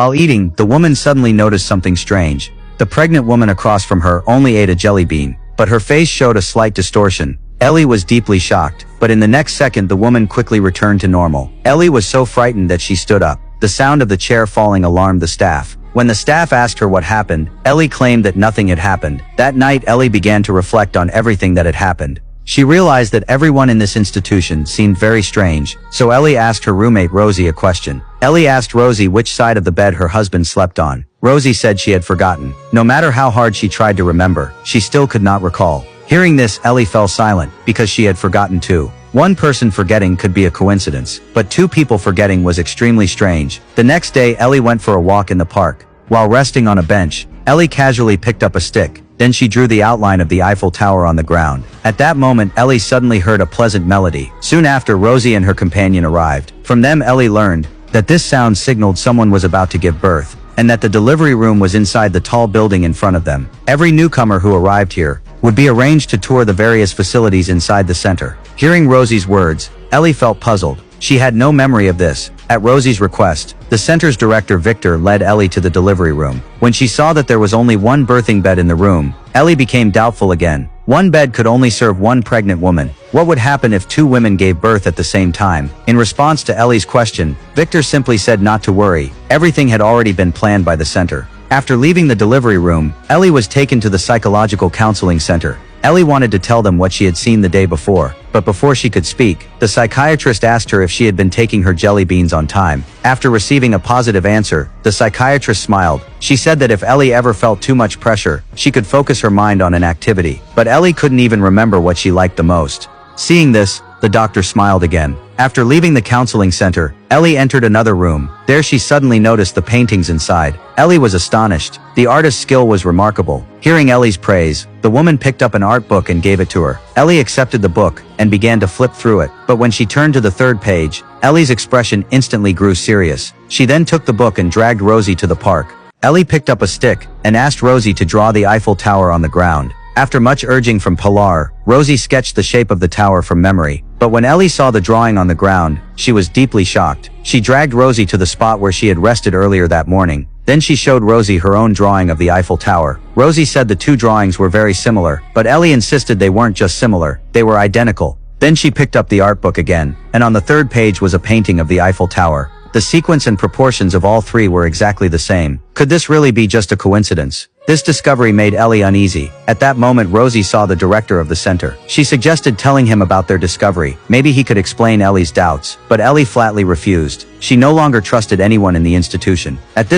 While eating, the woman suddenly noticed something strange. The pregnant woman across from her only ate a jelly bean, but her face showed a slight distortion. Ellie was deeply shocked, but in the next second the woman quickly returned to normal. Ellie was so frightened that she stood up. The sound of the chair falling alarmed the staff. When the staff asked her what happened, Ellie claimed that nothing had happened. That night Ellie began to reflect on everything that had happened. She realized that everyone in this institution seemed very strange, so Ellie asked her roommate Rosie a question. Ellie asked Rosie which side of the bed her husband slept on. Rosie said she had forgotten. No matter how hard she tried to remember, she still could not recall. Hearing this, Ellie fell silent, because she had forgotten too. One person forgetting could be a coincidence, but two people forgetting was extremely strange. The next day, Ellie went for a walk in the park. While resting on a bench, Ellie casually picked up a stick. Then she drew the outline of the Eiffel Tower on the ground. At that moment, Ellie suddenly heard a pleasant melody. Soon after, Rosie and her companion arrived. From them, Ellie learned that this sound signaled someone was about to give birth, and that the delivery room was inside the tall building in front of them. Every newcomer who arrived here would be arranged to tour the various facilities inside the center. Hearing Rosie's words, Ellie felt puzzled. She had no memory of this. At Rosie's request, the center's director Victor led Ellie to the delivery room. When she saw that there was only one birthing bed in the room, Ellie became doubtful again. One bed could only serve one pregnant woman. What would happen if two women gave birth at the same time? In response to Ellie's question, Victor simply said not to worry. Everything had already been planned by the center. After leaving the delivery room, Ellie was taken to the psychological counseling center. Ellie wanted to tell them what she had seen the day before, but before she could speak, the psychiatrist asked her if she had been taking her jelly beans on time. After receiving a positive answer, the psychiatrist smiled. She said that if Ellie ever felt too much pressure, she could focus her mind on an activity, but Ellie couldn't even remember what she liked the most. Seeing this, the doctor smiled again. After leaving the counseling center, Ellie entered another room. There she suddenly noticed the paintings inside. Ellie was astonished. The artist's skill was remarkable. Hearing Ellie's praise, the woman picked up an art book and gave it to her. Ellie accepted the book and began to flip through it. But when she turned to the third page, Ellie's expression instantly grew serious. She then took the book and dragged Rosie to the park. Ellie picked up a stick and asked Rosie to draw the Eiffel Tower on the ground. After much urging from Pilar, Rosie sketched the shape of the tower from memory. But when Ellie saw the drawing on the ground, she was deeply shocked. She dragged Rosie to the spot where she had rested earlier that morning. Then she showed Rosie her own drawing of the Eiffel Tower. Rosie said the two drawings were very similar, but Ellie insisted they weren't just similar, they were identical. Then she picked up the art book again, and on the third page was a painting of the Eiffel Tower. The sequence and proportions of all three were exactly the same. Could this really be just a coincidence? This discovery made Ellie uneasy. At that moment, Rosie saw the director of the center. She suggested telling him about their discovery. Maybe he could explain Ellie's doubts, but Ellie flatly refused. She no longer trusted anyone in the institution. At this